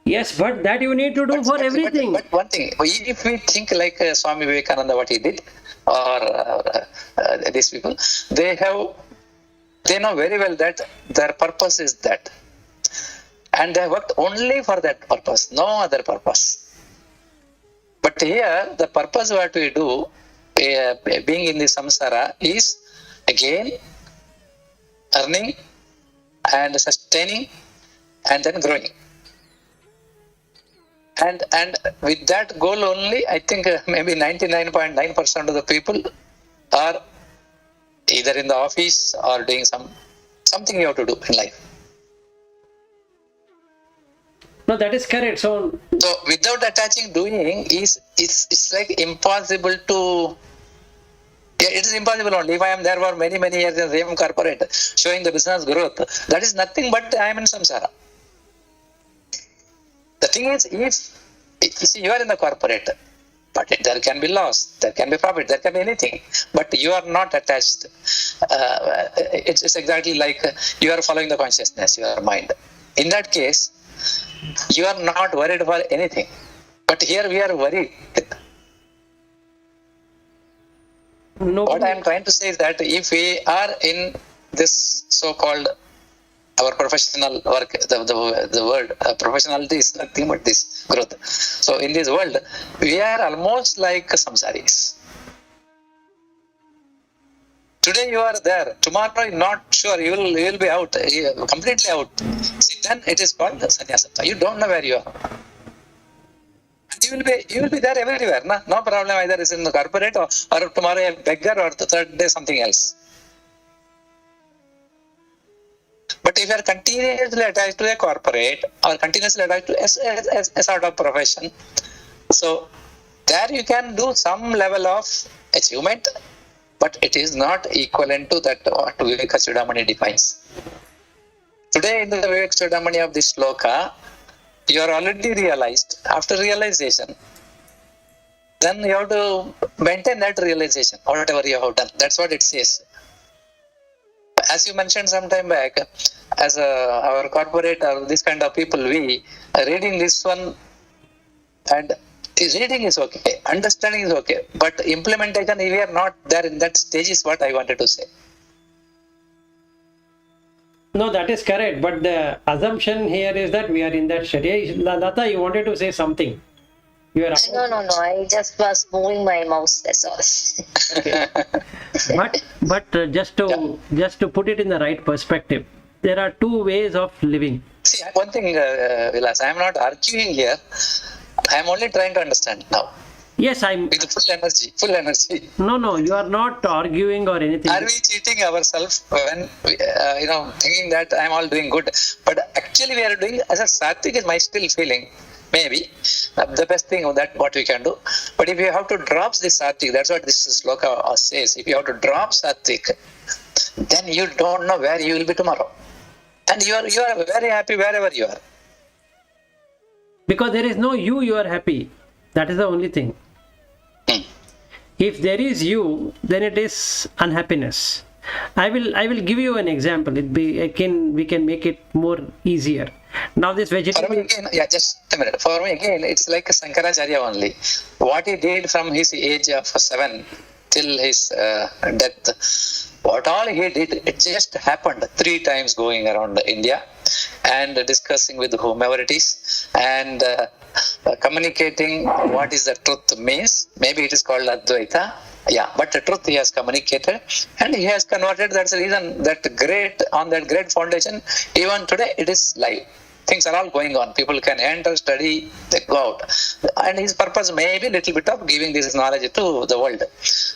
Yes, but that you need to do for everything. But one thing, if we think like Swami Vivekananda, what he did, or these people, they know very well that their purpose is that. And they worked only for that purpose, no other purpose. But here, the purpose what we do, being in the samsara, is again earning and sustaining and then growing. And with that goal only, I think maybe 99.9% of the people are either in the office or doing something you have to do in life. No, that is correct. So without attaching doing it's like impossible to. Yeah, it is impossible only. If I am there for many years in the same corporate, showing the business growth, that is nothing but I am in samsara. The thing is, if you see, you are in the corporate, but there can be loss, there can be profit, there can be anything, but you are not attached. It's exactly like you are following the consciousness, your mind. In that case, you are not worried for anything. But here we are worried. no. What I am trying to say is that if we are in this so-called our professional work, the word professionality is nothing but this growth. So in this world, we are almost like samsaris. Today you are there, tomorrow you are not sure, you will be out, completely out. See, then it is called sannyasa. You don't know where you are. And you will be there everywhere. No problem, either is in the corporate or tomorrow a beggar or the third day something else. But if you are continuously attached to a corporate or continuously attached to a sort of profession, so there you can do some level of achievement, but it is not equivalent to that what Vivekachudamani defines. Today in the Vivekachudamani of this sloka, you are already realized. After realization, then you have to maintain that realization, whatever you have done. That's what it says. As you mentioned some time back, as our corporate or this kind of people, we are reading this one, and reading is okay, understanding is okay, but implementation, we are not there in that stage is what I wanted to say. No, that is correct. But the assumption here is that we are in that stage. Lata, you wanted to say something. You are No. I just was moving my mouse. That's all. okay. But just to put it in the right perspective, there are two ways of living. See, one thing, Vilas, I am not arguing here. I am only trying to understand now. Yes, I'm with full energy. No, you are not arguing or anything. Are we cheating ourselves when thinking that I am all doing good, but actually we are doing as a sattvic is my still feeling. Maybe the best thing of that what we can do. But if you have to drop this sattvic, that's what this sloka says. If you have to drop sattvic, then you don't know where you will be tomorrow. And you are very happy wherever you are. Because there is no you are happy. That is the only thing. If there is you, then it is unhappiness. I will give you an example. We can make it more easier. Now this vegetable. For me again, just a minute. For me again, it's like a Sankaracharya only. What he did from his age of 7 till his death, what all he did, it just happened 3 times going around India and discussing with whomever it is and communicating what is the truth means. Maybe it is called Advaita. But the truth he has communicated and he has converted. That's the reason that on that great foundation, even today it is live. Things are all going on. People can enter, study, they go out. And his purpose may be a little bit of giving this knowledge to the world.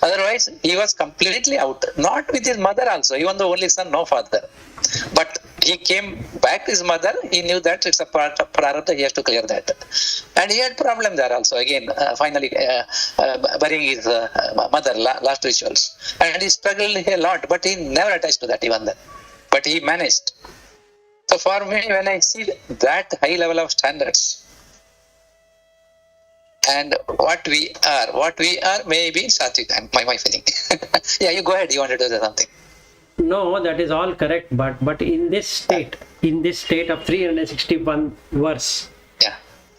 Otherwise, he was completely out. Not with his mother also, even the only son, no father. But he came back to his mother. He knew that it's a part of prarabdha. He has to clear that. And he had problem there also. Again, finally burying his mother, last rituals. And he struggled a lot, but he never attached to that even then. But he managed. So for me, when I see that high level of standards and what we are maybe sattvic, my feeling. You go ahead. You wanted to say something. No, that is all correct. But in this state of 361 verse.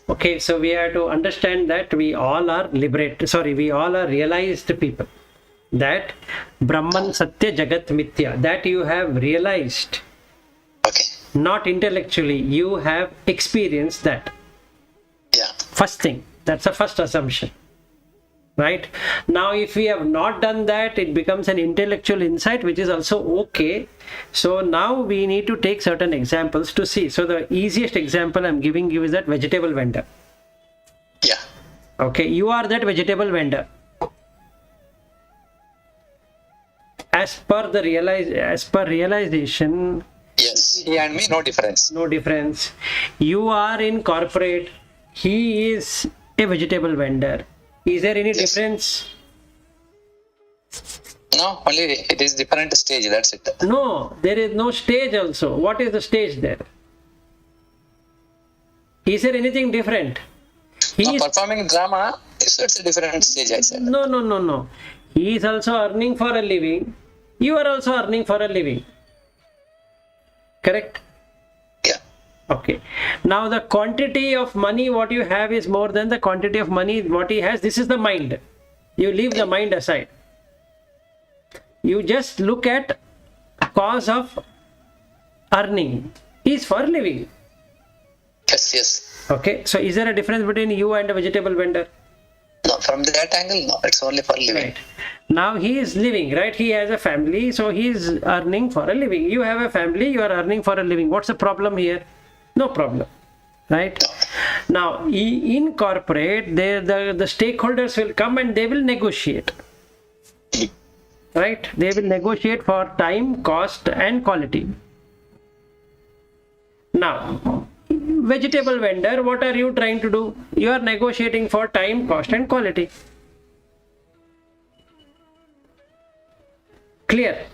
Okay, so we have to understand that we all are liberated. We all are realized people. That Brahman Satya Jagat Mithya. That you have realized. Okay. Not intellectually, you have experienced that. First thing, that's the first assumption, right? Now if we have not done that, it becomes an intellectual insight, which is also okay. So now we need to take certain examples to see. So the easiest example I'm giving you is that vegetable vendor. Okay, you are that vegetable vendor. As per realization, yes, he and me, no difference. No difference. You are in corporate. He is a vegetable vendor. Is there any difference? No, only it is different stage. That's it. No, there is no stage also. What is the stage there? Is there anything different? He is performing drama. It's a different stage, I said. No. He is also earning for a living. You are also earning for a living. Correct? Okay. Now the quantity of money what you have is more than the quantity of money what he has. This is the mind. You leave the mind aside. You just look at cause of earning. Is for living. Yes. Okay. So is there a difference between you and a vegetable vendor? No, from that angle, no. It's only for living. Right. Now he is living, right? He has a family, so he is earning for a living. You have a family, you are earning for a living. What's the problem here? No problem, right? Now, in corporate, the stakeholders will come and they will negotiate, right? They will negotiate for time, cost, and quality. Now, vegetable vendor, what are you trying to do? You are negotiating for time, cost, and quality. Clear?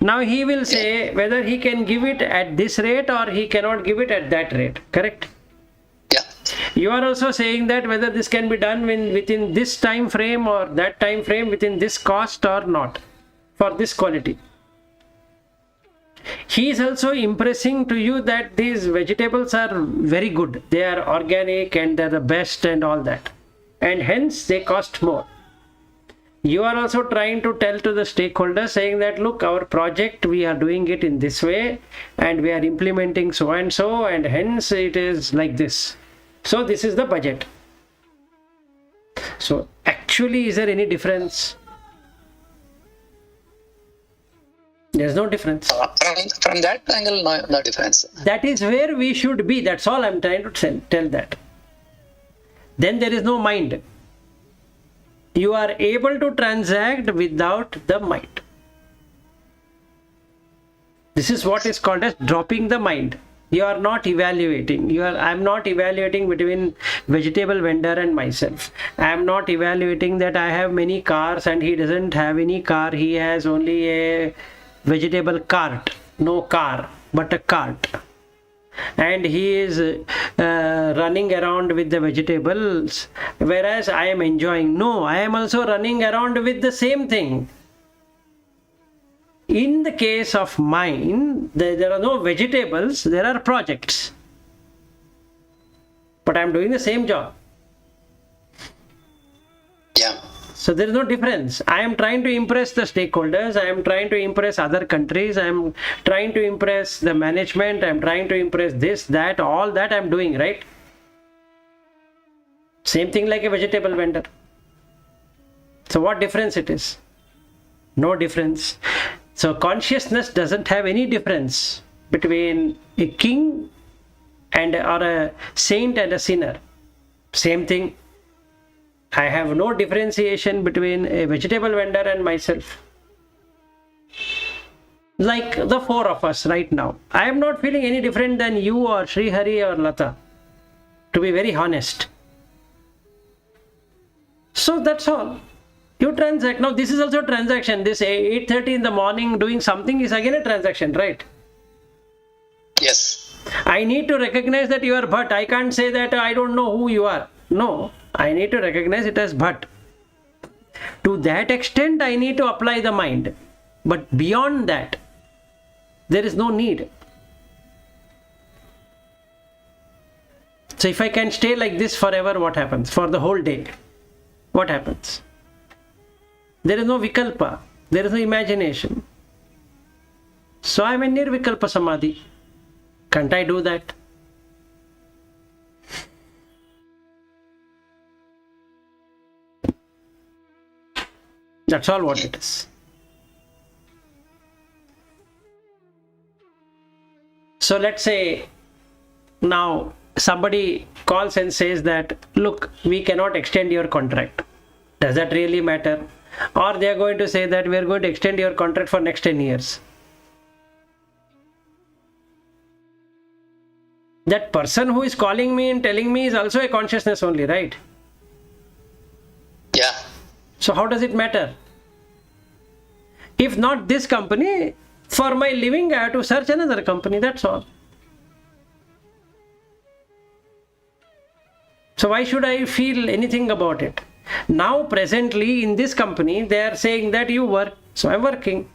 Now he will say whether he can give it at this rate or he cannot give it at that rate. Correct? You are also saying that whether this can be done within this time frame or that time frame, within this cost or not, for this quality. He is also impressing to you that these vegetables are very good. They are organic and they are the best and all that. And hence they cost more. You are also trying to tell to the stakeholders saying that, look, our project, we are doing it in this way and we are implementing so and so and hence it is like this. So this is the budget. So actually, is there any difference? There's no difference. From that angle, no difference. That is where we should be. That's all I'm trying to tell that. Then there is no mind. You are able to transact without the mind. This is what is called as dropping the mind. You are not evaluating. I'm not evaluating between vegetable vendor and myself. I am not evaluating that I have many cars and he doesn't have any car. He has only a vegetable cart, no car. but a cart, and he is running around with the vegetables, whereas I am enjoying. No, I am also running around with the same thing. In the case of mine, there are no vegetables, there are projects, but I am doing the same job. Yeah. So there is no difference. I am trying to impress the stakeholders, I am trying to impress other countries, I am trying to impress the management, I am trying to impress this, that, all that I am doing, right? Same thing like a vegetable vendor. So what difference it is? No difference. So consciousness doesn't have any difference between a king and or a saint and a sinner. Same thing. I have no differentiation between a vegetable vendor and myself. Like the four of us right now. I am not feeling any different than you or Sri Hari or Lata, to be very honest. So that's all. You transact. Now this is also a transaction. This 8:30 in the morning doing something is again a transaction, right? Yes. I need to recognize that you are Bhatt. I can't say that I don't know who you are. No, I need to recognize it as Bhatt. To that extent, I need to apply the mind. But beyond that, there is no need. So if I can stay like this forever, what happens? For the whole day, what happens? There is no vikalpa. There is no imagination. So I am in nirvikalpa samadhi. Can't I do that? That's all what it is. So let's say now somebody calls and says that, look, we cannot extend your contract. Does that really matter? Or they are going to say that we are going to extend your contract for next 10 years. That person who is calling me and telling me is also a consciousness only, right? Yeah. So how does it matter? If not this company, for my living I have to search another company, that's all. So why should I feel anything about it? Now presently in this company they are saying that you work, so I'm working.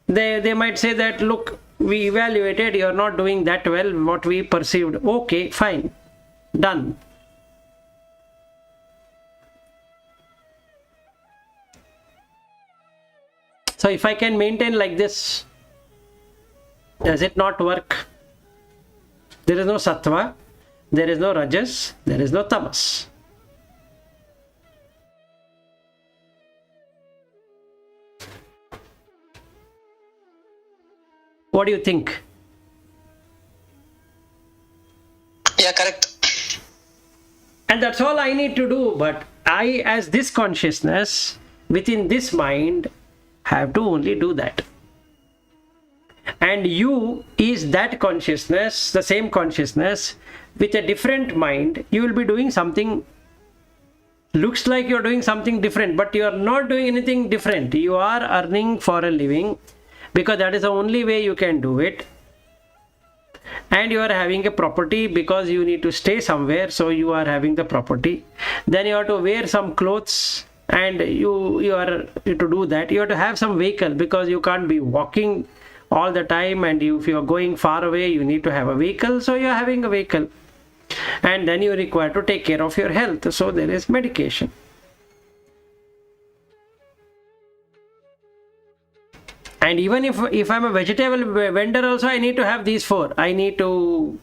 They might say that, look, we evaluated, you are not doing that well what we perceived. Okay, fine, done. So if I can maintain like this, does it not work? There is no sattva, there is no rajas, there is no tamas. What do you think? Yeah, correct. And that's all I need to do. But I, as this consciousness, within this mind, have to only do that. And you is that consciousness, the same consciousness, with a different mind. You will be doing something, looks like you're doing something different, but you are not doing anything different. You are earning for a living, because that is the only way you can do it. And you are having a property because you need to stay somewhere, so you are having the property. Then you have to wear some clothes, and you to do that you have to have some vehicle, because you can't be walking all the time, and if you are going far away you need to have a vehicle, so you are having a vehicle. And then you require to take care of your health, so there is medication. And even if I'm a vegetable vendor also, I need to have these four. I need to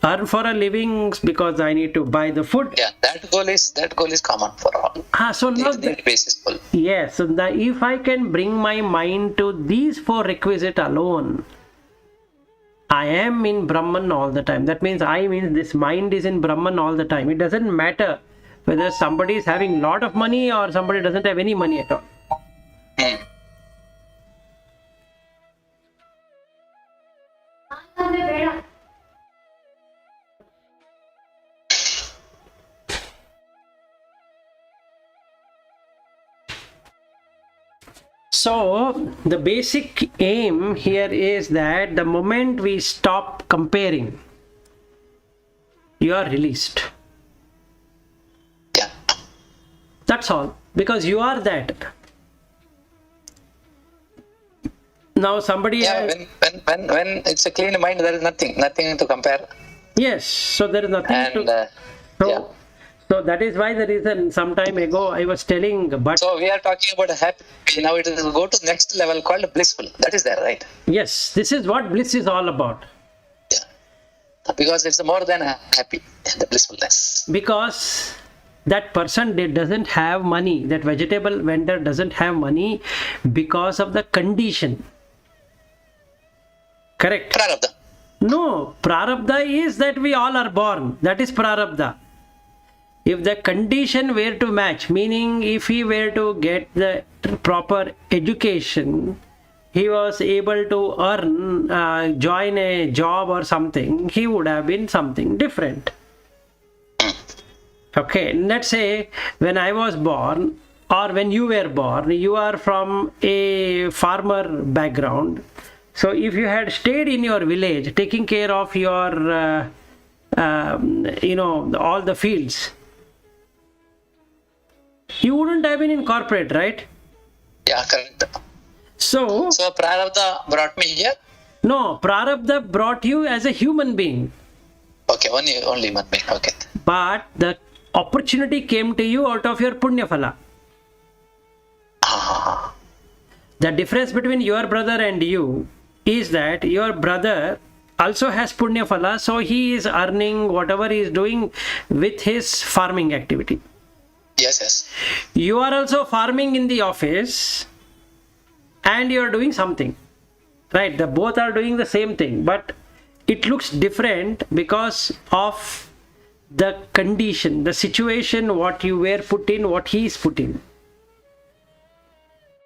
earn for a living because I need to buy the food. Yeah, that goal is common for all. So now basis goal. yes, so if I can bring my mind to these four requisites alone, I am in Brahman all the time. That means this mind is in Brahman all the time. It doesn't matter whether somebody is having a lot of money or somebody doesn't have any money at all. So the basic aim here is that the moment we stop comparing, you are released. Yeah. That's all, because you are that. Now somebody Yeah, when it's a clean mind, there is nothing to compare. yes, so there is nothing And to so, yeah. so that is why the reason some time ago I was telling, but So we are talking about happy. Now it will go to next level called blissful. That is there, right? yes, this is what bliss is all about. Yeah. Because it's more than happy, the blissfulness. Because that person doesn't have money, that vegetable vendor doesn't have money because of the condition. Correct? Prarabdha. No, prarabdha is that we all are born. That is prarabdha. If the condition were to match, meaning if he were to get the proper education, he was able to earn, join a job or something, he would have been something different. Okay, let's say when I was born or when you were born, you are from a farmer background. So if you had stayed in your village, taking care of your, all the fields, you wouldn't have been in corporate, right? Yeah, correct. So Prarabdha brought me here. no, prarabdha brought you as a human being, Okay, only one being. Okay. but the opportunity came to you out of your punya phala. The difference between your brother and you is that your brother also has punya phala, so he is earning whatever he is doing with his farming activity. Yes. You are also farming in the office and you are doing something, right? The both are doing the same thing, but it looks different because of the condition, the situation, what you were put in, what he is put in.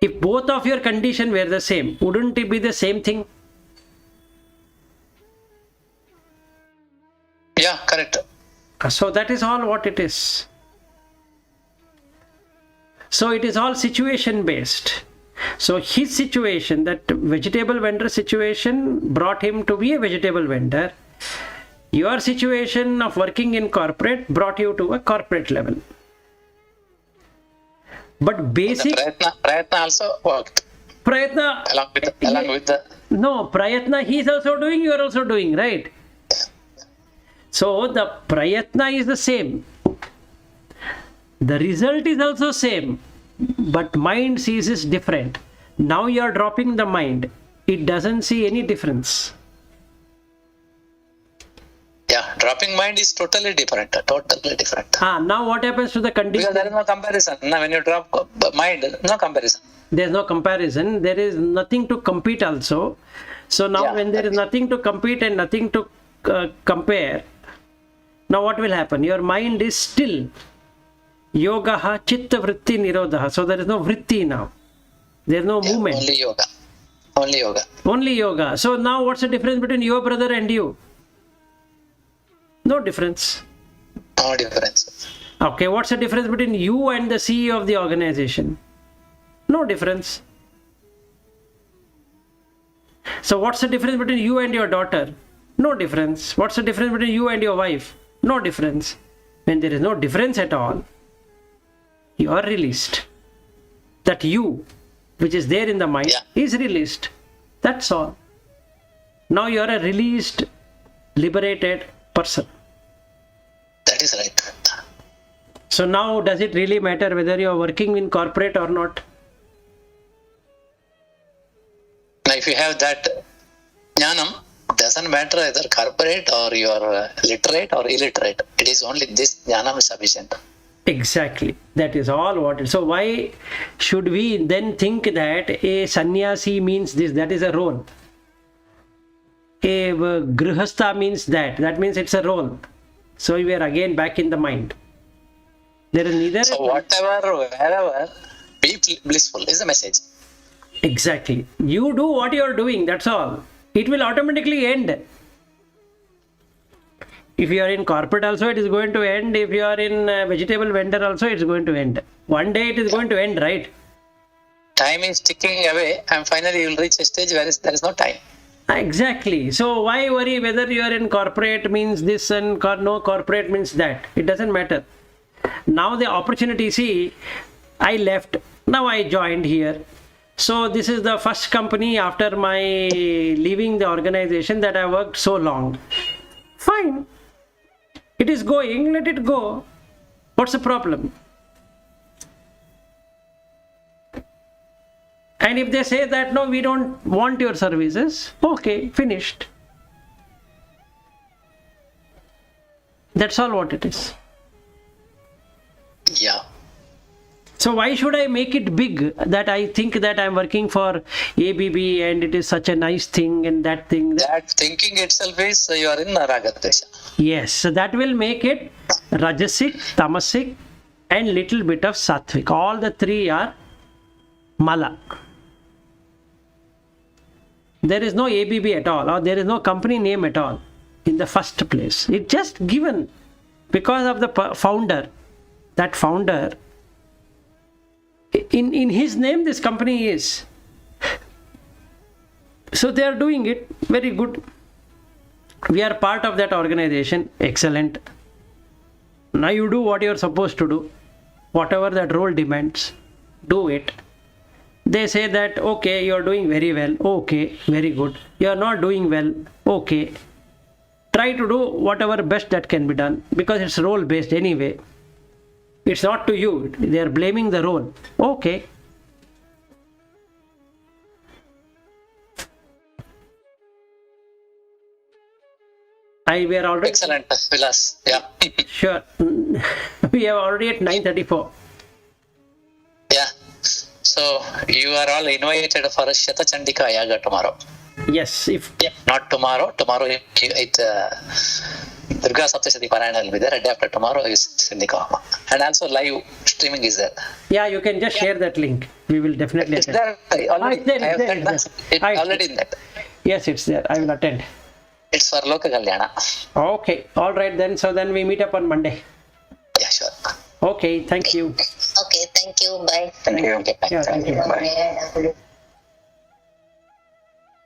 If both of your condition were the same, wouldn't it be the same thing? Yeah, correct. So that is all what it is. So it is all situation based. So his situation, that vegetable vendor situation, brought him to be a vegetable vendor. Your situation of working in corporate brought you to a corporate level. But basic Prayatna also worked prayatna along with the. no prayatna he is also doing, you are also doing, right? So the prayatna is the same. The result is also same, but mind sees is different. Now you are dropping the mind. It doesn't see any difference. Yeah, dropping mind is totally different. Now what happens to the condition? Because there is no comparison. Now when you drop mind, no comparison. There's no comparison. There is nothing to compete also. So now when there is nothing to compete and nothing to compare, now what will happen? Your mind is still. Yogaha chitta vritti nirodha. So there is no vritti now. There is no movement. Only yoga. So now what's the difference between your brother and you? No difference. No difference. Okay, what's the difference between you and the CEO of the organization? No difference. So what's the difference between you and your daughter? No difference. What's the difference between you and your wife? No difference. When there is no difference at all, you are released. That you, which is there in the mind, is released. That's all. Now you are a released, liberated person. That is right. So now does it really matter whether you are working in corporate or not? Now if you have that jnanam, doesn't matter whether corporate or you are literate or illiterate. It is only this jnanam is sufficient. Exactly. That is all what it is. So why should we then think that a sannyasi means this? That is a role. A grihastha means that. That means it's a role. So we are again back in the mind. There is neither. So whatever, wherever, be blissful is the message. Exactly. You do what you are doing. That's all. It will automatically end. If you are in corporate also, it is going to end. If you are in vegetable vendor also, it's going to end. One day it is going to end, right? time is ticking away, and finally you will reach a stage where there is no time. Exactly. So why worry whether you are in corporate means this and no corporate means that? It doesn't matter. Now the opportunity, see, I left, now I joined here. So this is the first company after my leaving the organization that I worked so long. Fine. It is going, let it go. What's the problem? And if they say that, no, we don't want your services, okay, finished. That's all what it is. Yeah. So why should I make it big that I think that I'm working for ABB and it is such a nice thing and that thing. That thinking itself is you are in Ragadesha. Yes, so that will make it Rajasic, Tamasic and little bit of Sattvic. All the three are Mala. There is no ABB at all, or there is no company name at all in the first place. It's just given because of the founder. That founder, in his name this company is. So they are doing it very good. We are part of that organization. Excellent. Now you do what you are supposed to do. Whatever that role demands, do it. They say that, okay, you are doing very well. Okay, very good. You are not doing well. Okay. Try to do whatever best that can be done because it's role based anyway. It's not to you. They are blaming the role. Okay. We are already... Excellent, Vilas. Yeah. Sure. We are already at 9:34. Yeah. So you are all invited for a Shata Chandika Yaga tomorrow. Yes, if... Yeah. Not tomorrow. Tomorrow Durga Saptashati Parayana will be there. A day after tomorrow is Chandika Homa. And also live streaming is there. Yeah, you can just share that link. We will definitely It's attend. there. Already, it's there, I have it's sent there, that. it's there. It's already in that. Yes, it's there. I will attend. It's for Loka Kalyana. Okay. All right then. So then we meet up on Monday. Yeah, sure. Okay. Thank you. Okay, thank you. Bye. Thank you. Okay, bye. Yeah, thank you. Bye.